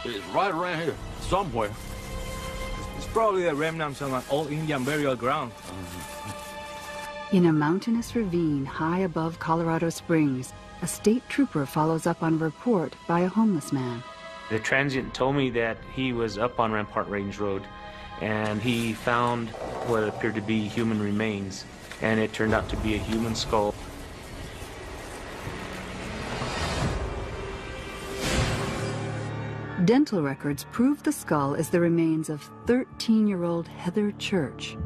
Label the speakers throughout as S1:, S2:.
S1: It's right around here, somewhere.
S2: It's probably the remnants of an old Indian burial ground.
S3: In a mountainous ravine high above Colorado Springs, a state trooper follows up on a report by a homeless man.
S4: The transient told me that he was up on Rampart Range Road and he found what appeared to be human remains, and it turned out to be a human skull.
S3: Dental records prove the skull is the remains of 13-year-old Heather Church.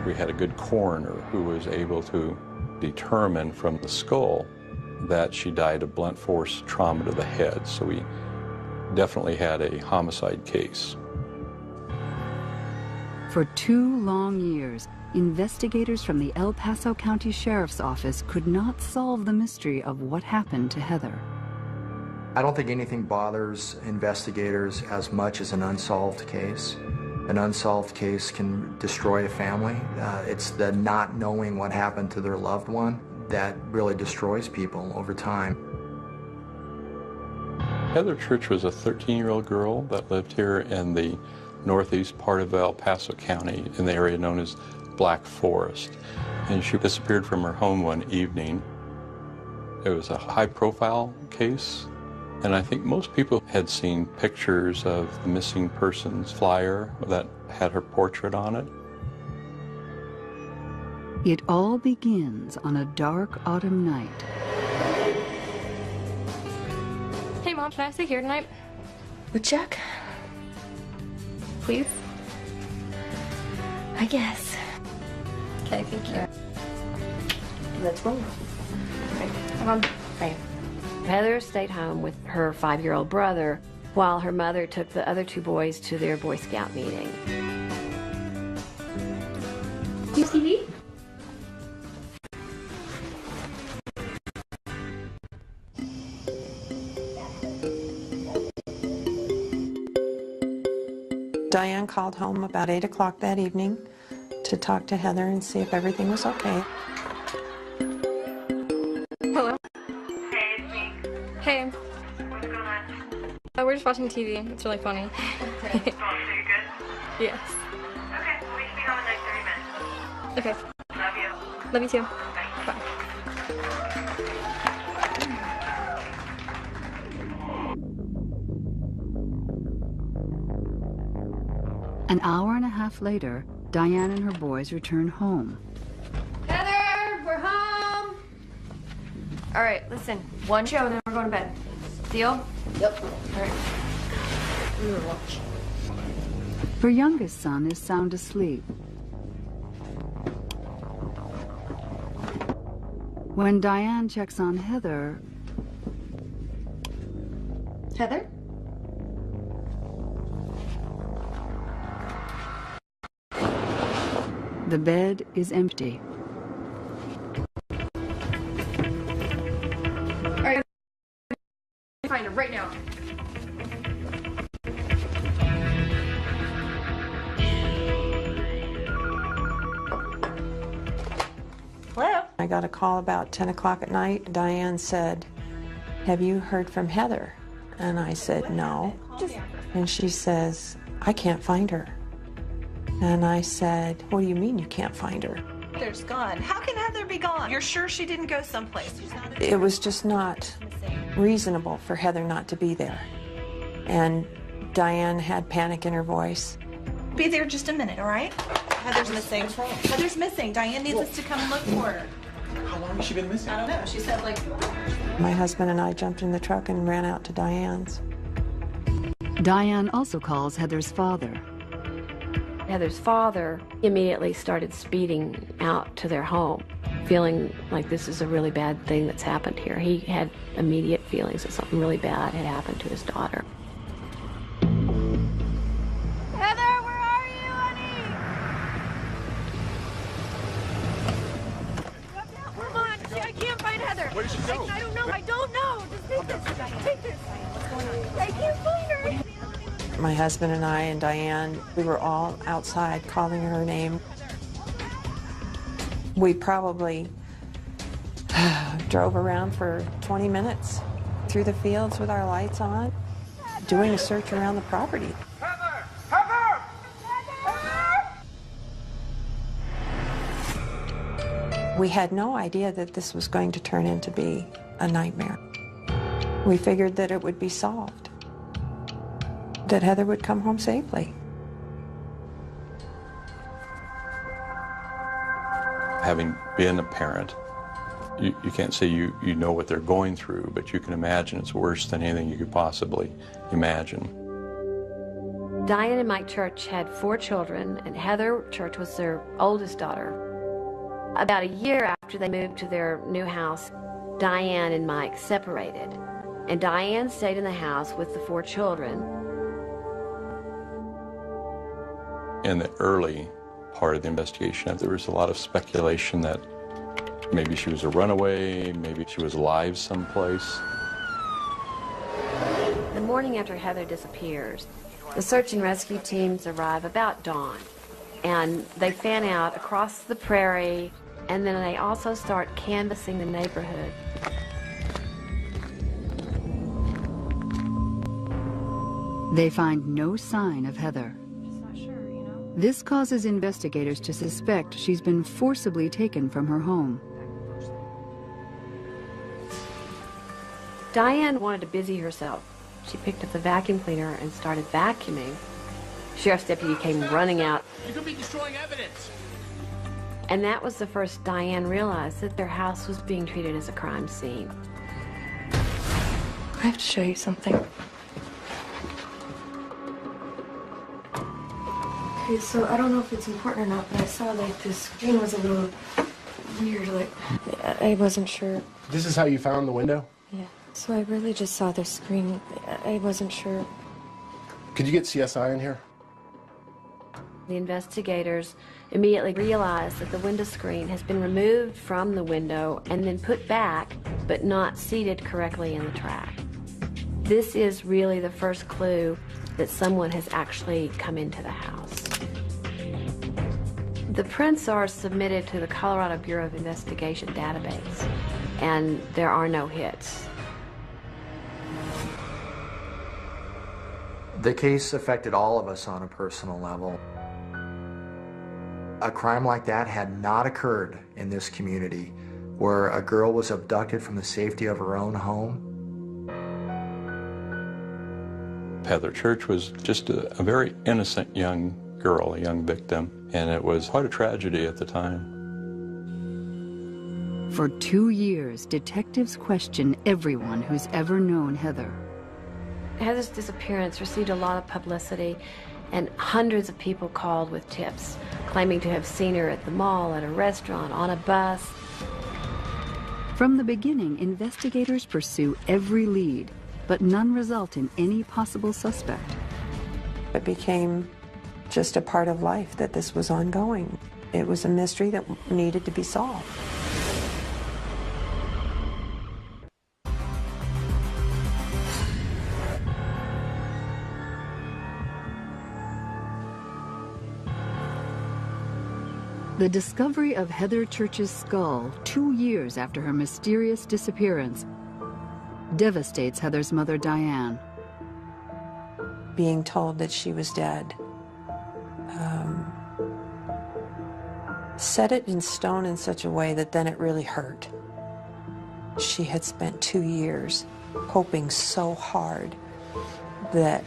S5: We had a good coroner who was able to determine from the skull that she died of blunt force trauma to the head. So we definitely had a homicide case.
S3: For 2 long years, investigators from the El Paso County Sheriff's Office could not solve the mystery of what happened to Heather.
S6: I don't think anything bothers investigators as much as an unsolved case. An unsolved case can destroy a family. It's the not knowing what happened to their loved one that really destroys people over time.
S5: Heather Church was a 13-year-old girl that lived here in the northeast part of El Paso County in the area known as Black Forest. And she disappeared from her home one evening. It was a high-profile case, and I think most people had seen pictures of the missing persons flyer that had her portrait on it.
S3: It all begins on a dark autumn night.
S7: Hey, Mom, can I stay here tonight?
S8: With Chuck?
S7: Please?
S8: I guess.
S7: Okay, thank you.
S8: Let's roll.
S7: Right. Come on.
S8: Right. Heather stayed home with her 5-year-old brother while her mother took the other 2 boys to their Boy Scout meeting.
S7: Do you see TV?
S9: Diane called home about 8 o'clock that evening to talk to Heather and see if everything was okay.
S7: Hello?
S10: Hey, it's me.
S7: Hey.
S10: What's going on?
S7: We're just watching TV. It's really funny.
S10: So you good?
S7: Yes.
S10: Okay, we should be home in like 30 minutes.
S7: Okay.
S10: Love you.
S7: Love you too.
S10: Bye.
S7: Bye.
S3: An hour and a half later, Diane and her boys return home.
S8: Heather, we're home! All right, listen, 1 show and then we're going to bed. Deal?
S9: Yep.
S8: All right. We will watch.
S3: Her youngest son is sound asleep. When Diane checks on Heather...
S8: Heather?
S3: The bed is empty.
S7: All right. Find her right now.
S9: Hello? I got a call about 10 o'clock at night. Diane said, "Have you heard from Heather?" And I said, "No." And she says, "I can't find her." And I said, "What do you mean you can't find her?"
S11: Heather's gone. How can Heather be gone? You're sure she didn't go someplace?
S9: It was just not reasonable for Heather not to be there. And Diane had panic in her voice.
S11: Be there just a minute, all right? Heather's missing. Heather's missing. Diane needs us to come and look for her.
S12: How long has she been missing?
S11: I don't know. She said like...
S9: My husband and I jumped in the truck and ran out to Diane's.
S3: Diane also calls Heather's father.
S8: Heather's father immediately started speeding out to their home, feeling like this is a really bad thing that's happened here. He had immediate feelings that something really bad had happened to his daughter.
S7: Heather, where are you, honey? Come on. I can't find Heather.
S12: Where did she go?
S7: I don't know. I don't know. Just take this. Take this. What's going on? I can't find her.
S9: My husband and I and Diane, we were all outside calling her name. We probably drove around for 20 minutes through the fields with our lights on, doing a search around the property.
S7: Heather! Heather!
S9: We had no idea that this was going to turn into be a nightmare. We figured that it would be solved, that Heather would come home safely.
S5: Having been a parent, you can't say you know what they're going through, but you can imagine it's worse than anything you could possibly imagine.
S8: Diane and Mike Church had 4 children, and Heather Church was their oldest daughter. About a year after they moved to their new house, Diane and Mike separated, and Diane stayed in the house with the 4 children.
S5: In the early part of the investigation, there was a lot of speculation that maybe she was a runaway, maybe she was alive someplace.
S8: The morning after Heather disappears, the search and rescue teams arrive about dawn, and they fan out across the prairie, and then they also start canvassing the neighborhood.
S3: They find no sign of Heather. This causes investigators to suspect she's been forcibly taken from her home.
S8: Diane wanted to busy herself. She picked up the vacuum cleaner and started vacuuming. Sheriff's deputy came running out.
S1: You could be destroying evidence.
S8: And that was the first Diane realized that their house was being treated as a crime scene.
S12: I have to show you something. Okay, so I don't know if it's important or not, but I saw like the screen was a little weird, like I wasn't sure.
S13: This is how you found the window?
S12: Yeah. So I really just saw the screen. I wasn't sure.
S13: Could you get CSI in here?
S8: The investigators immediately realized that the window screen has been removed from the window and then put back, but not seated correctly in the track. This is really the first clue that someone has actually come into the house. The prints are submitted to the Colorado Bureau of Investigation database, and there are no hits.
S6: The case affected all of us on a personal level. A crime like that had not occurred in this community, where a girl was abducted from the safety of her own home.
S5: Heather Church was just a very innocent young girl, a young victim, and it was quite a tragedy at the time.
S3: For 2 years, detectives question everyone who's ever known Heather.
S8: Heather's disappearance received a lot of publicity, and hundreds of people called with tips, claiming to have seen her at the mall, at a restaurant, on a bus.
S3: From the beginning, investigators pursue every lead, but none result in any possible suspect.
S9: It became just a part of life that this was ongoing. It was a mystery that needed to be solved.
S3: The discovery of Heather Church's skull 2 years after her mysterious disappearance devastates Heather's mother, Diane.
S9: Being told that she was dead set it in stone in such a way that then it really hurt. She had spent 2 years hoping so hard that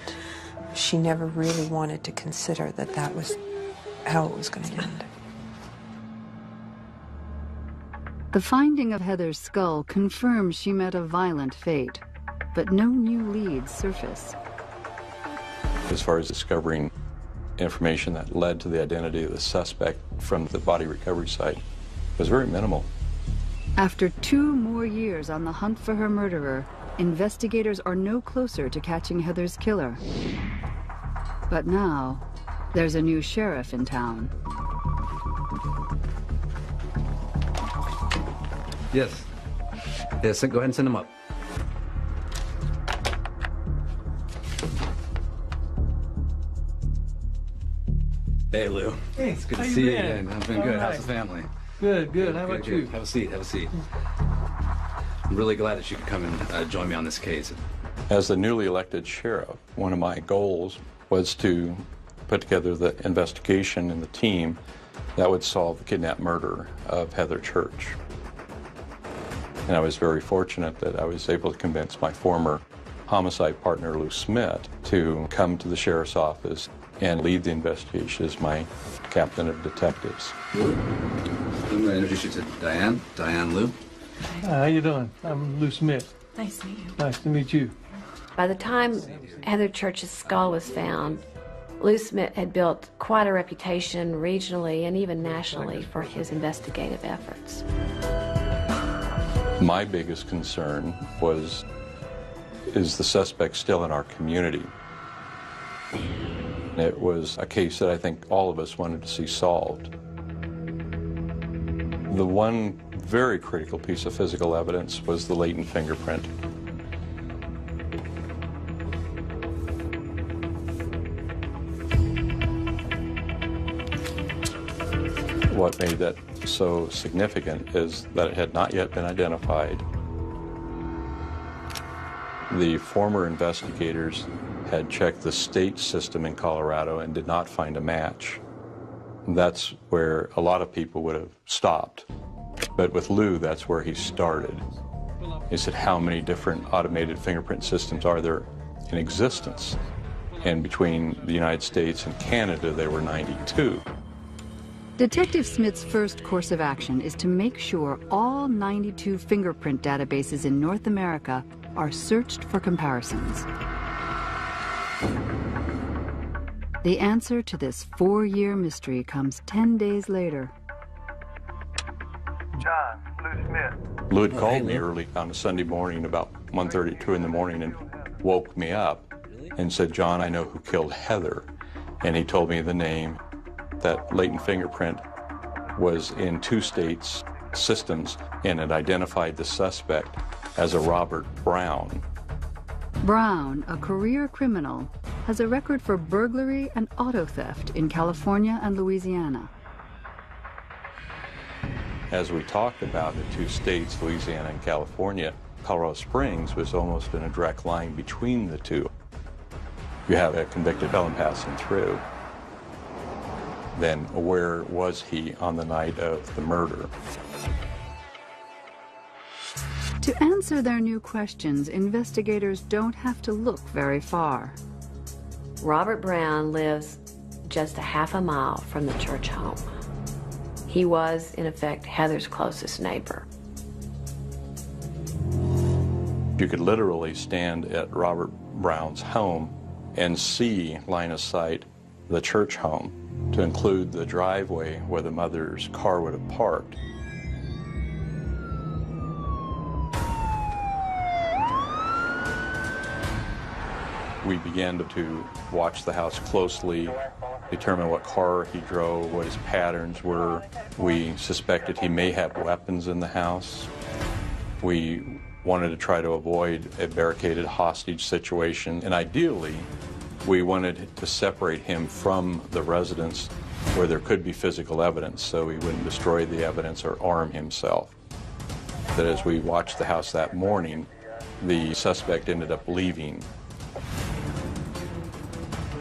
S9: she never really wanted to consider that that was how it was going to end.
S3: The finding of Heather's skull confirms she met a violent fate, but no new leads surface.
S5: As far as discovering information that led to the identity of the suspect from the body recovery site, was very minimal.
S3: After 2 more years on the hunt for her murderer, investigators are no closer to catching Heather's killer. But now, there's a new sheriff in town.
S14: Yes. Yes, go ahead and send them up. Hey, Lou.
S2: Hey,
S14: it's good
S2: how
S14: to
S2: you
S14: see you
S2: been?
S14: again. I've been
S2: All
S14: good.
S2: right.
S14: How's the family?
S2: Good. How about you?
S14: Have a seat. I'm really glad that you could come and join me on this case.
S5: As the newly elected sheriff, one of my goals was to put together the investigation and the team that would solve the kidnapped murder of Heather Church. And I was very fortunate that I was able to convince my former homicide partner, Lou Smith, to come to the sheriff's office and lead the investigation as my captain of detectives.
S14: I'm going to introduce you to Diane Lou.
S15: How you doing? I'm Lou Smith.
S11: Nice to meet you.
S15: Nice to meet you.
S8: By the time Heather Church's skull was found, Lou Smith had built quite a reputation regionally and even nationally for his investigative efforts.
S5: My biggest concern was, is the suspect still in our community? It was a case that I think all of us wanted to see solved. The one very critical piece of physical evidence was the latent fingerprint. What made that so significant is that it had not yet been identified. The former investigators had checked the state system in Colorado and did not find a match. That's where a lot of people would have stopped. But with Lou, that's where he started. He said, how many different automated fingerprint systems are there in existence? And between the United States and Canada, there were 92.
S3: Detective Smith's first course of action is to make sure all 92 fingerprint databases in North America are searched for comparisons. The answer to this 4-year mystery comes 10 days later.
S16: John, Lou Smith.
S5: Lou had called me early on a Sunday morning about 1:30, 2 in the morning, and woke me up and said, John, I know who killed Heather. And he told me the name. That latent fingerprint was in 2 states' systems, and it identified the suspect as a Robert Brown.
S3: Brown, a career criminal, has a record for burglary and auto theft in California and Louisiana.
S5: As we talked about the 2 states, Louisiana and California, Colorado Springs was almost in a direct line between the two. You have a convicted felon passing through. Then where was he on the night of the murder?
S3: To answer their new questions, investigators don't have to look very far.
S8: Robert Brown lives just a half a mile from the Church home. He was, in effect, Heather's closest neighbor.
S5: You could literally stand at Robert Brown's home and see, line of sight, the Church home, to include the driveway where the mother's car would have parked. We began to watch the house closely, determine what car he drove, what his patterns were. We suspected he may have weapons in the house. We wanted to try to avoid a barricaded hostage situation, and ideally, we wanted to separate him from the residence where there could be physical evidence so he wouldn't destroy the evidence or arm himself. That as we watched the house that morning, the suspect ended up leaving.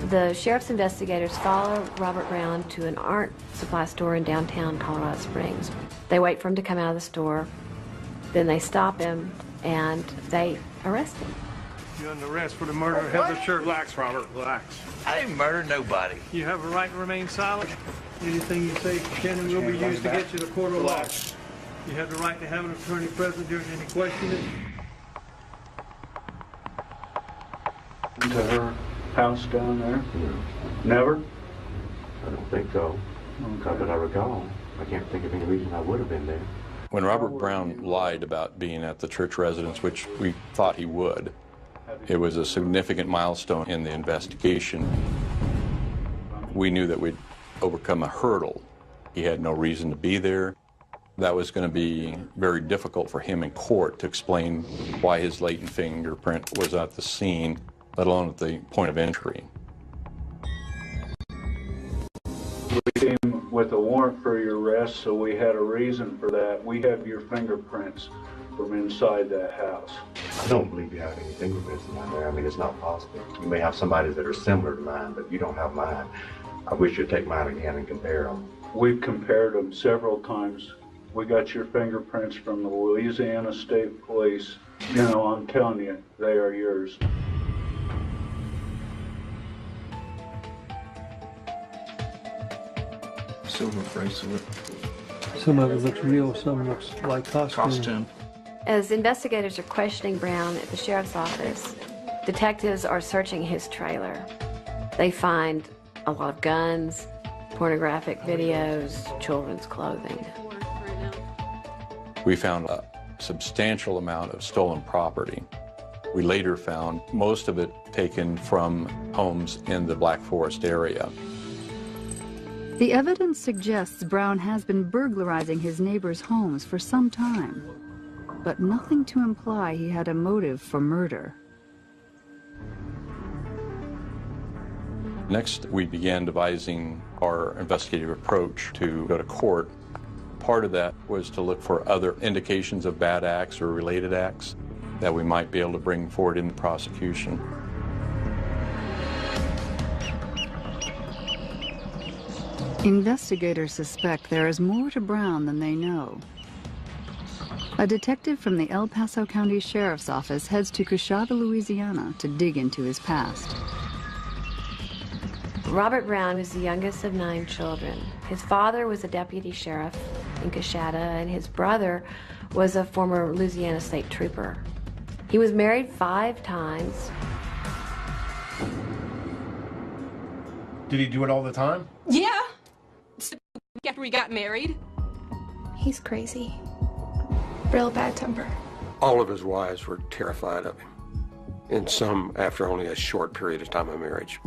S8: The sheriff's investigators follow Robert Brown to an art supply store in downtown Colorado Springs. They wait for him to come out of the store, then they stop him and they arrest him.
S15: You're under arrest for the murder of Heather Church.
S1: Relax, Robert, relax.
S16: I didn't murder nobody.
S15: You have a right to remain silent. Anything you say can and will be used to get you to court of law. You have the right to have an attorney present during any questioning.
S17: To her house down there? Never?
S18: I don't think so. Not that I recall. I can't think of any reason I would have been there.
S5: When Robert Brown lied about being at the Church residence, which we thought he would, it was a significant milestone in the investigation. We knew that we'd overcome a hurdle. He had no reason to be there. That was going to be very difficult for him in court to explain why his latent fingerprint was at the scene, let alone at the point of entry.
S17: We came with a warrant for your arrest, so we had a reason for that. We have your fingerprints. from inside that house.
S18: I don't believe you have any fingerprints down there. I mean, it's not possible. You may have somebody's that are similar to mine, but you don't have mine. I wish you'd take mine again and compare them.
S17: We've compared them several times. We got your fingerprints from the Louisiana State Police. You know, I'm telling you, they are yours.
S2: Silver bracelet.
S15: Some of it looks real, some looks like costume.
S8: As investigators are questioning Brown at the sheriff's office, detectives are searching his trailer. They find a lot of guns, pornographic videos, children's clothing.
S5: We found a substantial amount of stolen property. We later found most of it taken from homes in the Black Forest area.
S3: The evidence suggests Brown has been burglarizing his neighbors' homes for some time, but nothing to imply he had a motive for murder.
S5: Next, we began devising our investigative approach to go to court. Part of that was to look for other indications of bad acts or related acts that we might be able to bring forward in the prosecution.
S3: Investigators suspect there is more to Brown than they know. A detective from the El Paso County Sheriff's Office heads to Coshada, Louisiana to dig into his past.
S8: Robert Brown was the youngest of 9 children. His father was a deputy sheriff in Coshada, and his brother was a former Louisiana State Trooper. He was married 5 times.
S13: Did he do it all the time?
S7: Yeah. After we got married. He's crazy. Real bad temper.
S19: All of his wives were terrified of him, and some after only a short period of time of marriage.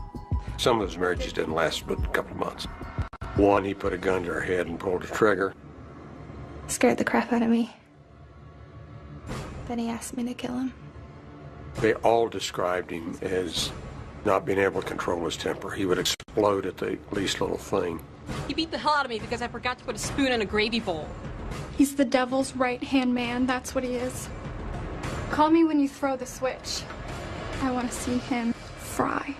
S19: Some of those marriages didn't last but a couple of months. One, he put a gun to her head and pulled the trigger.
S7: Scared the crap out of me. Then he asked me to kill him.
S19: They all described him as not being able to control his temper. He would explode at the least little thing.
S7: He beat the hell out of me because I forgot to put a spoon in a gravy bowl. He's the devil's right-hand man, that's what he is. Call me when you throw the switch. I want to see him fry.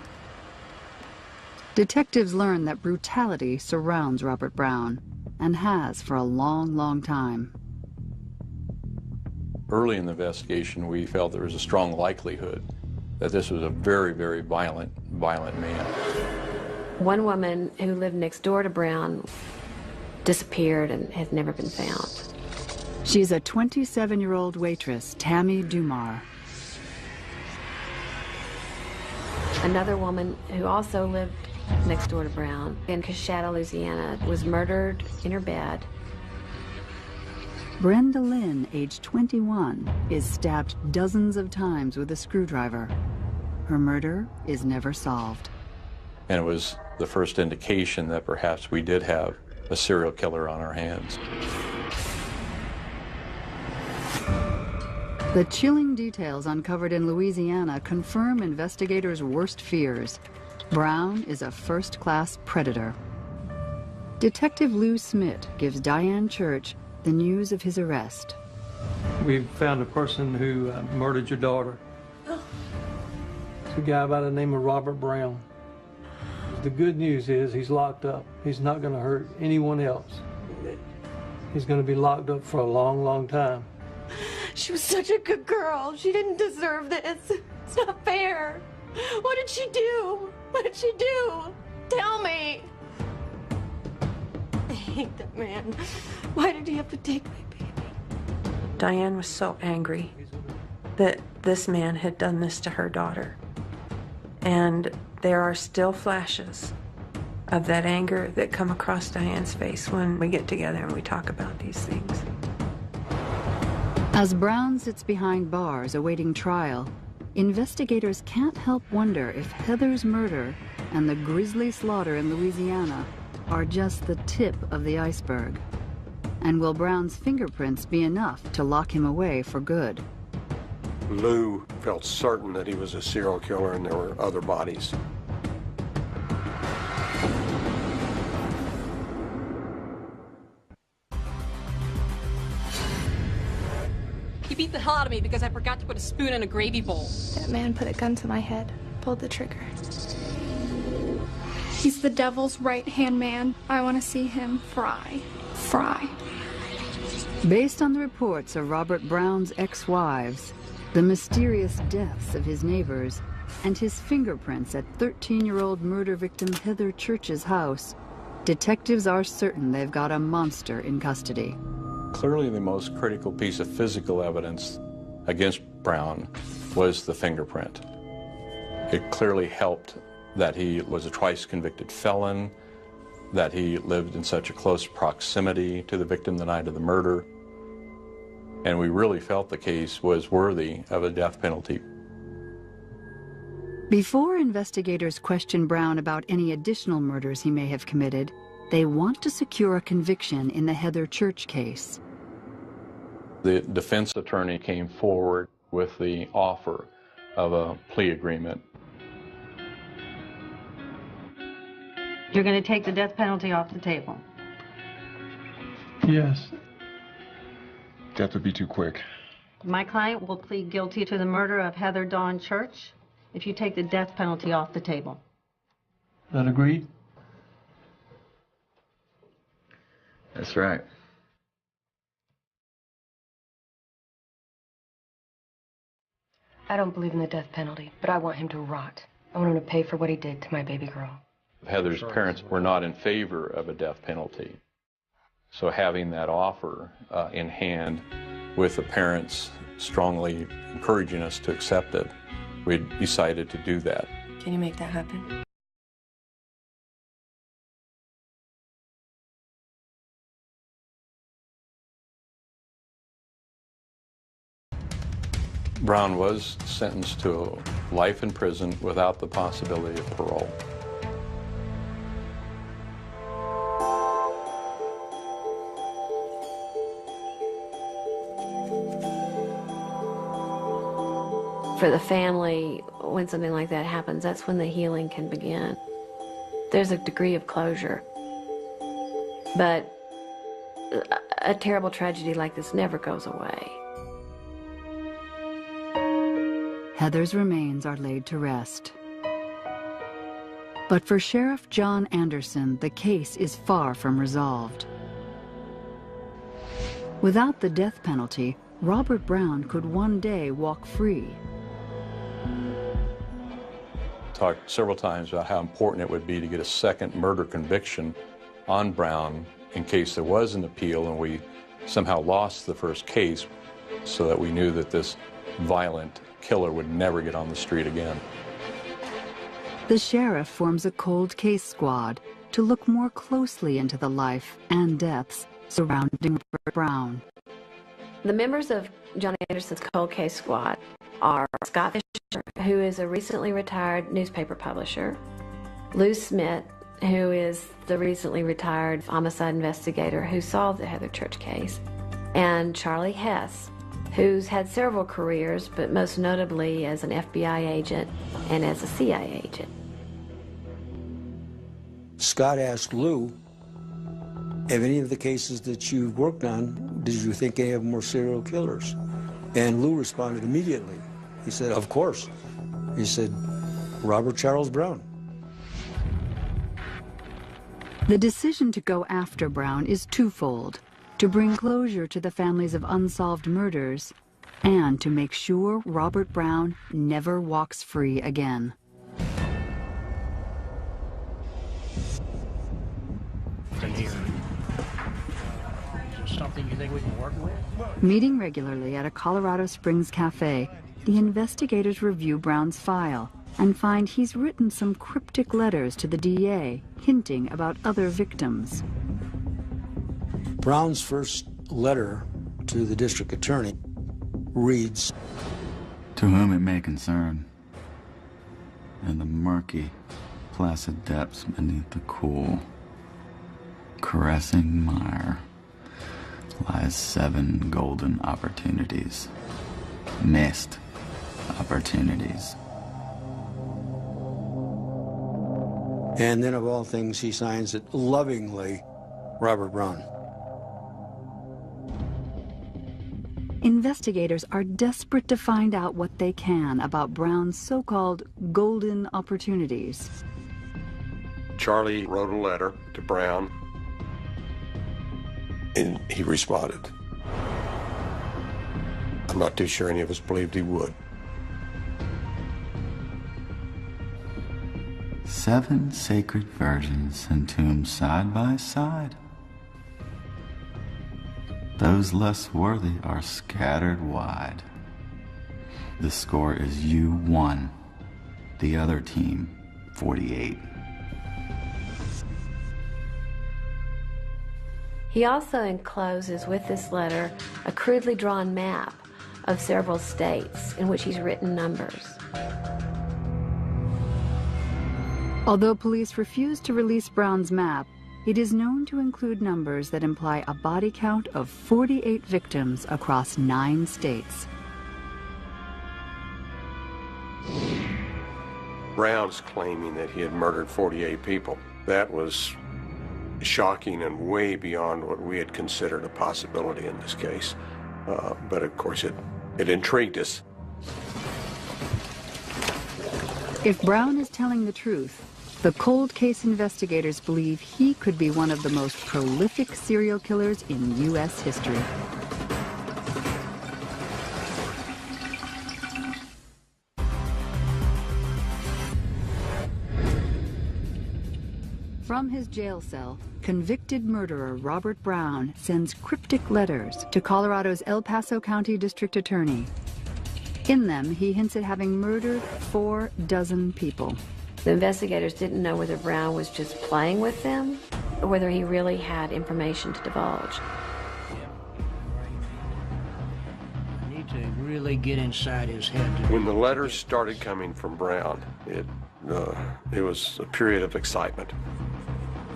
S3: Detectives learn that brutality surrounds Robert Brown, and has for a long, long time.
S5: Early in the investigation, we felt there was a strong likelihood that this was a very, very violent man.
S8: One woman who lived next door to Brown disappeared and has never been found.
S3: She's a 27-year-old waitress, Tammy Dumar.
S8: Another woman who also lived next door to Brown in Coshada, Louisiana, was murdered in her bed.
S3: Brenda Lynn, age 21, is stabbed dozens of times with a screwdriver. Her murder is never solved.
S5: And it was the first indication that perhaps we did have a serial killer on our hands.
S3: The chilling details uncovered in Louisiana confirm investigators' worst fears. Brown is a first-class predator. Detective Lou Smith gives Diane Church the news of his arrest.
S15: We've found a person who murdered your daughter. It's a guy by the name of Robert Brown. The good news is he's locked up. He's not going to hurt anyone else. He's going to be locked up for a long, long time.
S7: She was such a good girl. She didn't deserve this. It's not fair. What did she do? What did she do? Tell me. I hate that man. Why did he have to take my baby?
S9: Diane was so angry that this man had done this to her daughter. And there are still flashes of that anger that come across Diane's face when we get together and we talk about these things.
S3: As Brown sits behind bars awaiting trial, investigators can't help wonder if Heather's murder and the grisly slaughter in Louisiana are just the tip of the iceberg. And will Brown's fingerprints be enough to lock him away for good?
S19: Lou felt certain that he was a serial killer and there were other bodies.
S7: You beat the hell out of me because I forgot to put a spoon in a gravy bowl.
S12: That man put a gun to my head, pulled the trigger. He's the devil's right-hand man. I want to see him fry. Fry.
S3: Based on the reports of Robert Brown's ex-wives, the mysterious deaths of his neighbors, and his fingerprints at 13-year-old murder victim Heather Church's house, detectives are certain they've got a monster in custody.
S5: Clearly the most critical piece of physical evidence against Brown was the fingerprint. It clearly helped that he was a twice convicted felon, that he lived in such a close proximity to the victim the night of the murder, and we really felt the case was worthy of a death penalty.
S3: Before investigators question Brown about any additional murders he may have committed, they want to secure a conviction in the Heather Church case.
S5: The defense attorney came forward with the offer of a plea agreement.
S20: You're going to take the death penalty off the table?
S15: Yes.
S21: Death would be too quick.
S20: My client will plead guilty to the murder of Heather Dawn Church if you take the death penalty off the table.
S15: That agreed?
S21: That's right.
S12: I don't believe in the death penalty, but I want him to rot. I want him to pay for what he did to my baby girl.
S5: Heather's parents were not in favor of a death penalty. So having that offer in hand with the parents strongly encouraging us to accept it, we decided to do that.
S12: Can you make that happen?
S5: Brown was sentenced to life in prison without the possibility of parole.
S8: For the family, when something like that happens, that's when the healing can begin. There's a degree of closure. But a terrible tragedy like this never goes away.
S3: Heather's remains are laid to rest. But for Sheriff John Anderson, the case is far from resolved. Without the death penalty, Robert Brown could one day walk free.
S5: Talked several times about how important it would be to get a second murder conviction on Brown in case there was an appeal and we somehow lost the first case, so that we knew that this violent killer would never get on the street again.
S3: The sheriff forms a cold case squad to look more closely into the life and deaths surrounding Robert Brown.
S8: The members of John Anderson's cold case squad are Scott Fisher, who is a recently retired newspaper publisher, Lou Smith, who is the recently retired homicide investigator who solved the Heather Church case, and Charlie Hess, who's had several careers, but most notably as an FBI agent and as a CIA agent.
S22: Scott asked Lou, have any of the cases that you've worked on, did you think any of them were serial killers? And Lou responded immediately. He said, of course. He said, Robert Charles Brown.
S3: The decision to go after Brown is twofold: to bring closure to the families of unsolved murders, and to make sure Robert Brown never walks free again.
S1: Something you think we can work with?
S3: Meeting regularly at a Colorado Springs cafe, the investigators review Brown's file and find he's written some cryptic letters to the DA, hinting about other victims.
S22: Brown's first letter to the district attorney reads,
S23: "To whom it may concern, in the murky, placid depths beneath the cool, caressing mire lies 7 golden opportunities, missed opportunities."
S22: And then of all things, he signs it lovingly, Robert Brown.
S3: investigators are desperate to find out what they can about Brown's so-called golden opportunities.
S19: Charlie wrote a letter to Brown, and he responded. I'm not too sure any of us believed he would.
S23: 7 sacred virgins entombed side by side. Those less worthy are scattered wide. The score is you 1, the other team 48.
S8: He also encloses with this letter a crudely drawn map of several states in which he's written numbers.
S3: Although police refuse to release Brown's map, it is known to include numbers that imply a body count of 48 victims across 9 states.
S19: Brown's claiming that he had murdered 48 people. That was shocking and way beyond what we had considered a possibility in this case. But of course it intrigued us.
S3: If Brown is telling the truth, the cold case investigators believe he could be one of the most prolific serial killers in U.S. history. From his jail cell, convicted murderer Robert Brown sends cryptic letters to Colorado's El Paso County District Attorney. In them, he hints at having murdered 4 dozen people.
S8: The investigators didn't know whether Brown was just playing with them or whether he really had information to divulge.
S1: I need to really get inside his head.
S19: When the letters started coming from Brown, it was a period of excitement.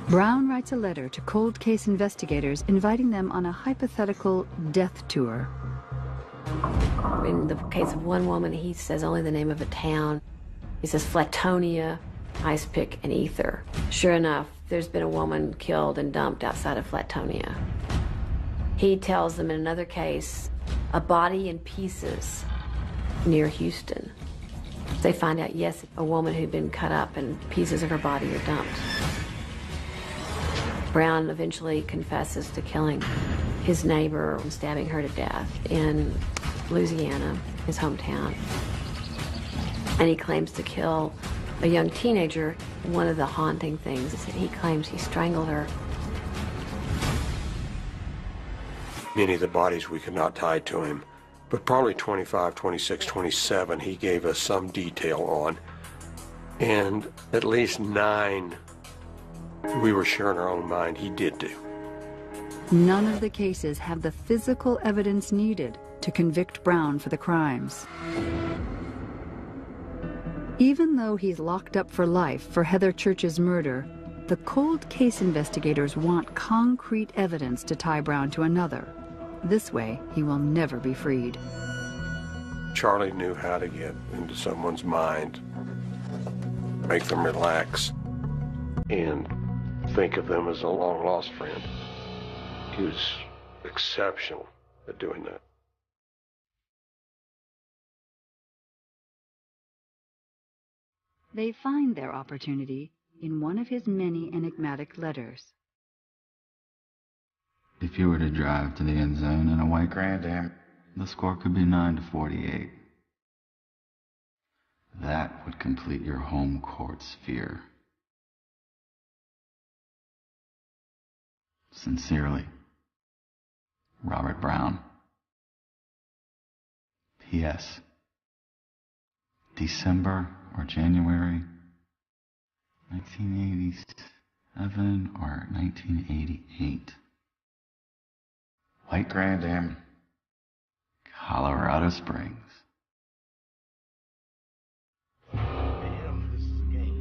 S3: Brown writes a letter to cold case investigators inviting them on a hypothetical death tour.
S8: In the case of one woman, he says only the name of a town. He says Flatonia, Ice Pick, and Ether. Sure enough, there's been a woman killed and dumped outside of Flatonia. He tells them in another case, a body in pieces near Houston. They find out, yes, a woman who'd been cut up and pieces of her body are dumped. Brown eventually confesses to killing his neighbor and stabbing her to death in Louisiana, his hometown. And he claims to kill a young teenager. One of the haunting things is that he claims he strangled her.
S19: Many of the bodies we could not tie to him, but probably 25, 26, 27 he gave us some detail on. And at least 9 we were sure in our own mind he did do.
S3: None of the cases have the physical evidence needed to convict Brown for the crimes. Even though he's locked up for life for Heather Church's murder, the cold case investigators want concrete evidence to tie Brown to another. This way, he will never be freed.
S19: Charlie knew how to get into someone's mind, make them relax, and think of them as a long-lost friend. He was exceptional at doing that.
S3: They find their opportunity in one of his many enigmatic letters.
S23: If you were to drive to the end zone in a white Grand Am, the score could be 9-48. That would complete your home court sphere. Sincerely, Robert Brown. P.S. December or January 1987 or 1988. White Grand Am, Colorado Springs.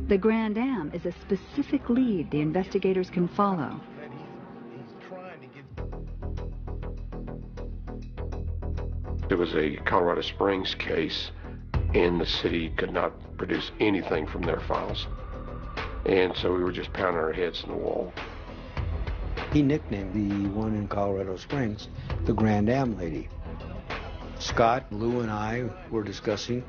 S3: The Grand Am is a specific lead the investigators can follow.
S19: It was a Colorado Springs case, and the city could not produce anything from their files. And so we were just pounding our heads in the wall.
S22: He nicknamed the one in Colorado Springs the Grand Am Lady. Scott, Lou, and I were discussing,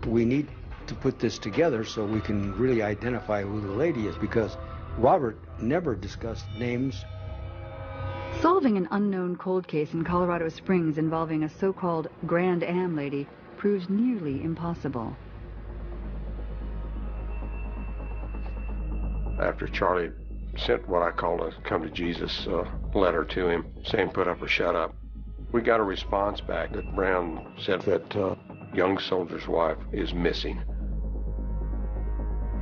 S22: we need to put this together so we can really identify who the lady is, because Robert never discussed names.
S3: Solving an unknown cold case in Colorado Springs involving a so-called Grand Am lady proves nearly impossible.
S19: After Charlie sent what I call a come to Jesus letter to him, saying put up or shut up, we got a response back that Brown said that young soldier's wife is missing.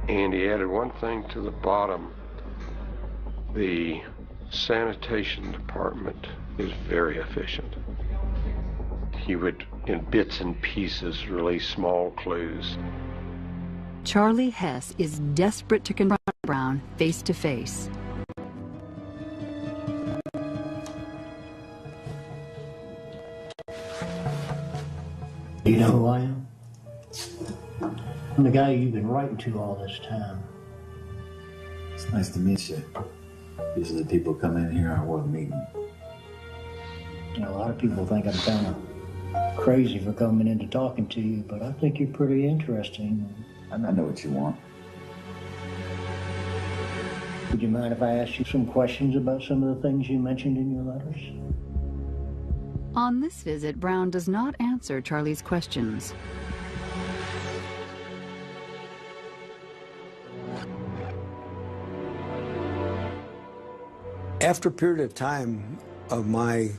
S19: And he added one thing to the bottom. The sanitation department is very efficient. He would, in bits and pieces, release small clues.
S3: Charlie Hess is desperate to confront Brown face to face.
S1: Do you know who I am? I'm the guy you've been writing to all this time.
S21: It's nice to meet you. Usually people come in here aren't worth meeting.
S1: You know, a lot of people think I'm kind of crazy for coming in to talking to you, but I think you're pretty interesting.
S21: I know what you want.
S1: Would you mind if I asked you some questions about some of the things you mentioned in your letters?
S3: On this visit, Brown does not answer Charlie's questions.
S22: After a period of time of my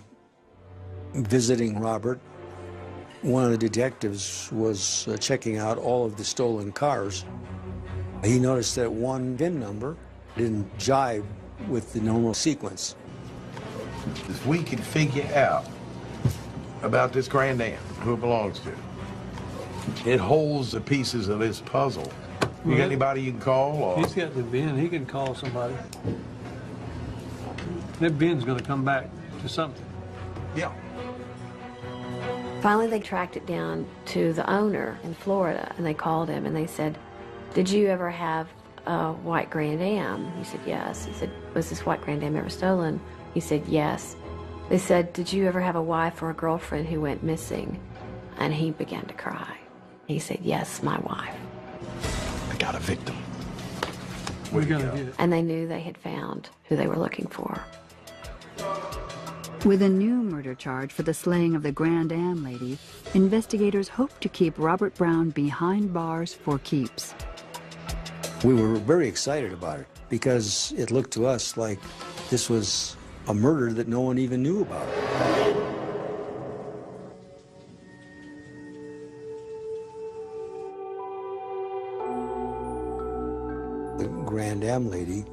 S22: visiting Robert, one of the detectives was checking out all of the stolen cars. He noticed that one VIN number didn't jive with the normal sequence.
S13: If we could figure out about this Grand Am, who it belongs to, it holds the pieces of this puzzle. You got anybody you can call? Or?
S15: He's got the VIN. He can call somebody. That VIN's going to come back to something.
S13: Yeah.
S8: Finally, they tracked it down to the owner in Florida, and they called him, and they said, "Did you ever have a white Grand Am?" He said, "Yes." He said, "Was this white Grand Am ever stolen?" He said, "Yes." They said, "Did you ever have a wife or a girlfriend who went missing?" And he began to cry. He said, "Yes, my wife."
S13: I got a victim.
S15: We're going to get it.
S8: And they knew they had found who they were looking for.
S3: With a new murder charge for the slaying of the Grand Am lady, investigators hope to keep Robert Brown behind bars for keeps.
S22: We were very excited about it because it looked to us like this was a murder that no one even knew about. The Grand Am lady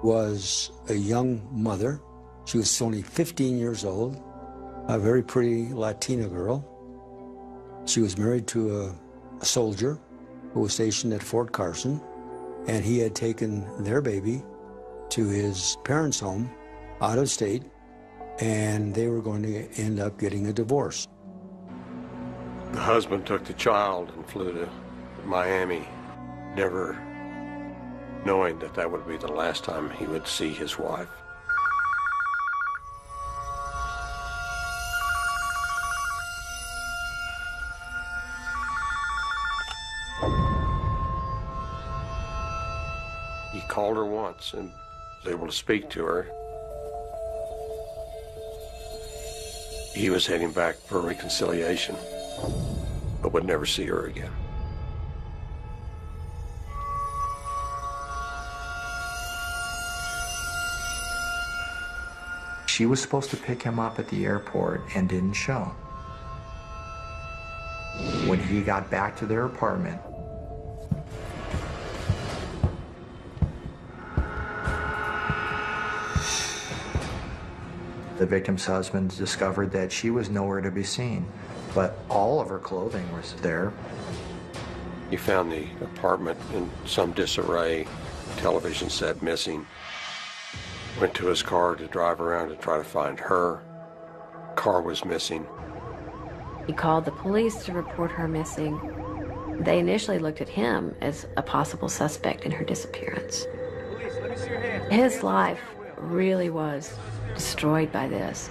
S22: was a young mother. She was only 15 years old, a very pretty Latina girl. She was married to a soldier who was stationed at Fort Carson, and he had taken their baby to his parents' home out of state, and they were going to end up getting a divorce.
S19: The husband took the child and flew to Miami, never knowing that that would be the last time he would see his wife. He called her once and was able to speak to her. He was heading back for reconciliation, but would never see her again.
S4: She was supposed to pick him up at the airport and didn't show. When he got back to their apartment, the victim's husband discovered that she was nowhere to be seen, but all of her clothing was there.
S19: He found the apartment in some disarray, television set missing. Went to his car to drive around to try to find her. Car was missing.
S8: He called the police to report her missing. They initially looked at him as a possible suspect in her disappearance. His life really was destroyed by this.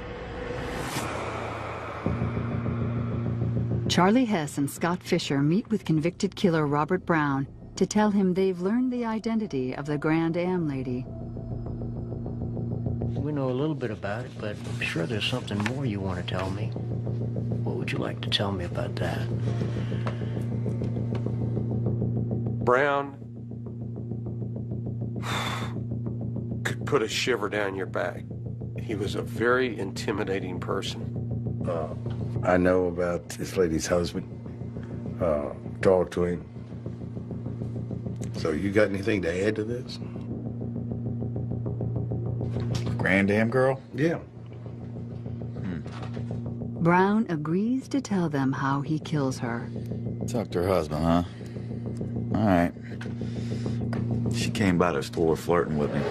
S3: Charlie Hess and Scott Fisher meet with convicted killer Robert Brown to tell him they've learned the identity of the Grand Am lady.
S1: We know a little bit about it, but I'm sure there's something more you want to tell me. What would you like to tell me about that?
S19: Brown could put a shiver down your back. He was a very intimidating person.
S13: I know about this lady's husband. Talked to him. So you got anything to add to this?
S21: Grand Am girl?
S13: Yeah.
S3: Brown agrees to tell them how he kills her.
S21: Talked to her husband, huh? All right. She came by the store flirting with me.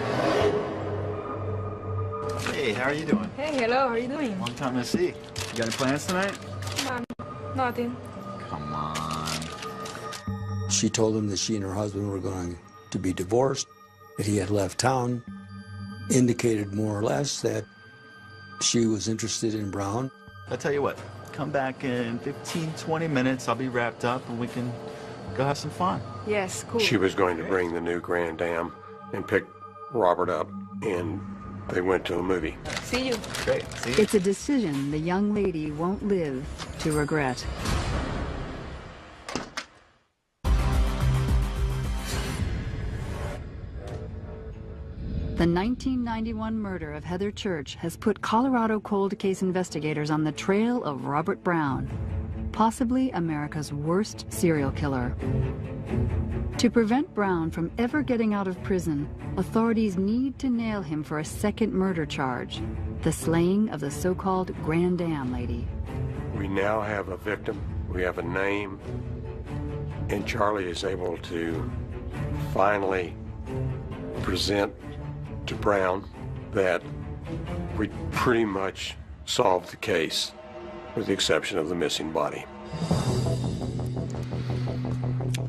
S21: Hey, how are you doing?
S12: Hey, hello, how are you doing?
S21: Long time no see. You got any plans tonight?
S12: Nothing.
S21: Come on.
S22: She told him that she and her husband were going to be divorced, that he had left town, indicated more or less that she was interested in Brown.
S21: I'll tell you what, come back in 15, 20 minutes. I'll be wrapped up and we can go have some fun.
S12: Yes, cool.
S19: She was going to bring the new Grand Am and pick Robert up, and they went to a movie.
S12: See you.
S21: Great, see you.
S3: It's a decision the young lady won't live to regret. The 1991 murder of Heather Church has put Colorado cold case investigators on the trail of Robert Brown, possibly America's worst serial killer. To prevent Brown from ever getting out of prison, authorities need to nail him for a second murder charge, the slaying of the so-called Grand Am lady.
S19: We now have a victim, we have a name, and Charlie is able to finally present to Brown that we pretty much solved the case, with the exception of the missing body.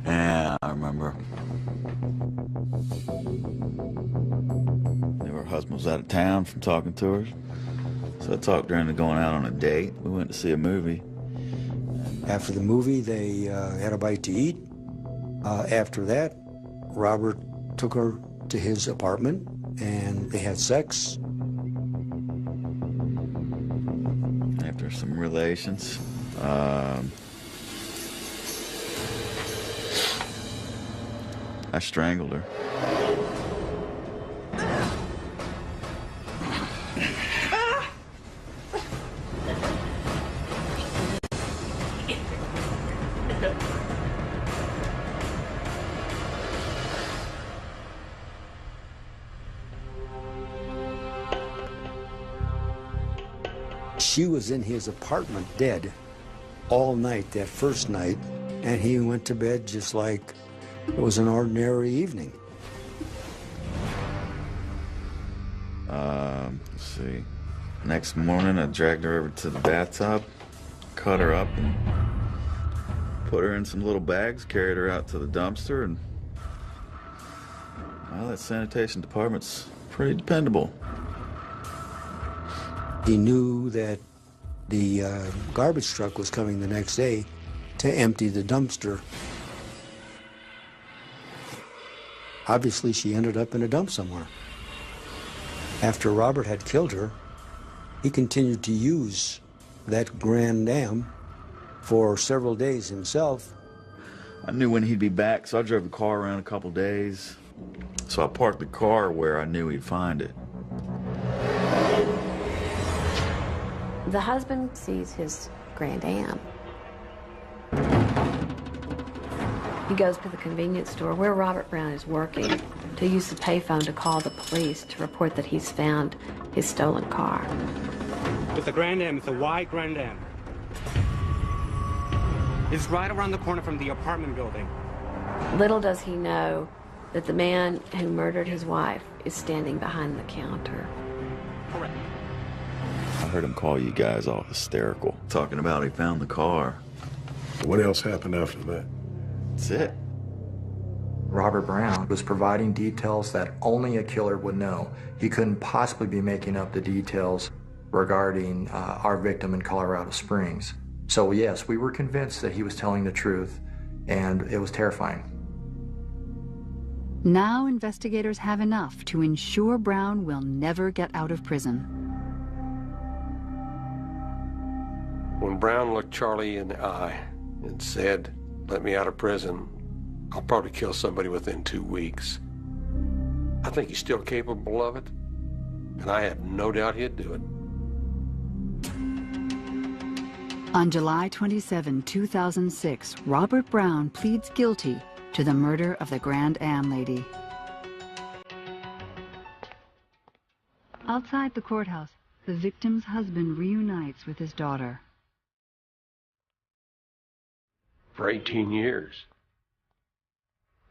S21: Yeah, I remember. Her husband was out of town from talking to her. So I talked her into going out on a date. We went to see a movie.
S22: After the movie, they had a bite to eat. After that, Robert took her to his apartment and they had sex.
S21: After some relations, I strangled her.
S22: She was in his apartment dead all night that first night, and he went to bed just like it was an ordinary evening.
S21: Let's see. Next morning, I dragged her over to the bathtub, cut her up, and put her in some little bags, carried her out to the dumpster, and well, that sanitation department's pretty dependable.
S22: He knew that the garbage truck was coming the next day to empty the dumpster. Obviously, she ended up in a dump somewhere. After Robert had killed her, he continued to use that Grand Am for several days himself.
S21: I knew when he'd be back, so I drove the car around a couple days. So I parked the car where I knew he'd find it.
S8: The husband sees his Grand Am. He goes to the convenience store where Robert Brown is working to use the payphone to call the police to report that he's found his stolen car.
S6: It's the Grand Am, it's a white Grand Am. It's right around the corner from the apartment building.
S8: Little does he know that the man who murdered his wife is standing behind the counter.
S6: Correct.
S21: I heard him call you guys all hysterical, talking about he found the car.
S13: What else happened after that?
S21: That's it.
S4: Robert Brown was providing details that only a killer would know. He couldn't possibly be making up the details regarding our victim in Colorado Springs. So yes, we were convinced that he was telling the truth, and it was terrifying.
S3: Now investigators have enough to ensure Brown will never get out of prison.
S19: When Brown looked Charlie in the eye and said, "Let me out of prison, I'll probably kill somebody within 2 weeks," I think he's still capable of it, and I have no doubt he'd do it.
S3: On July 27, 2006, Robert Brown pleads guilty to the murder of the Grand Am lady. Outside the courthouse, the victim's husband reunites with his daughter.
S19: For 18 years,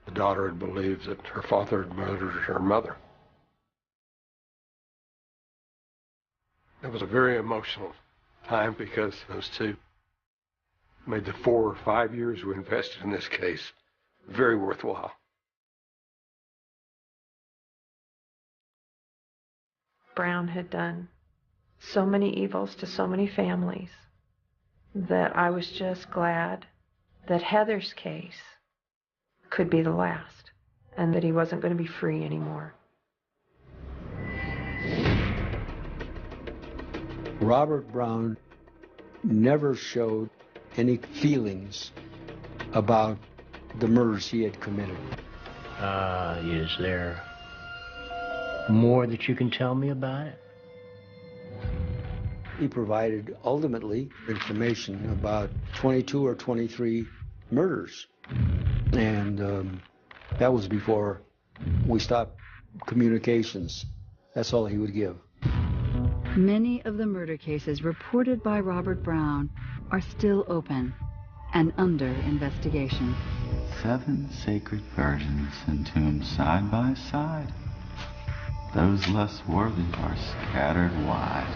S19: the daughter had believed that her father had murdered her mother. It was a very emotional time because those two made the 4 or 5 years we invested in this case very worthwhile.
S9: Brown had done so many evils to so many families that I was just glad that Heather's case could be the last and that he wasn't going to be free anymore.
S22: Robert Brown never showed any feelings about the murders he had committed.
S1: Is there more that you can tell me about it?
S22: He provided, ultimately, information about 22 or 23 murders. And that was before we stopped communications. That's all he would give.
S3: Many of the murder cases reported by Robert Brown are still open and under investigation.
S23: 7 sacred virgins entombed side by side. Those less worthy are scattered wide.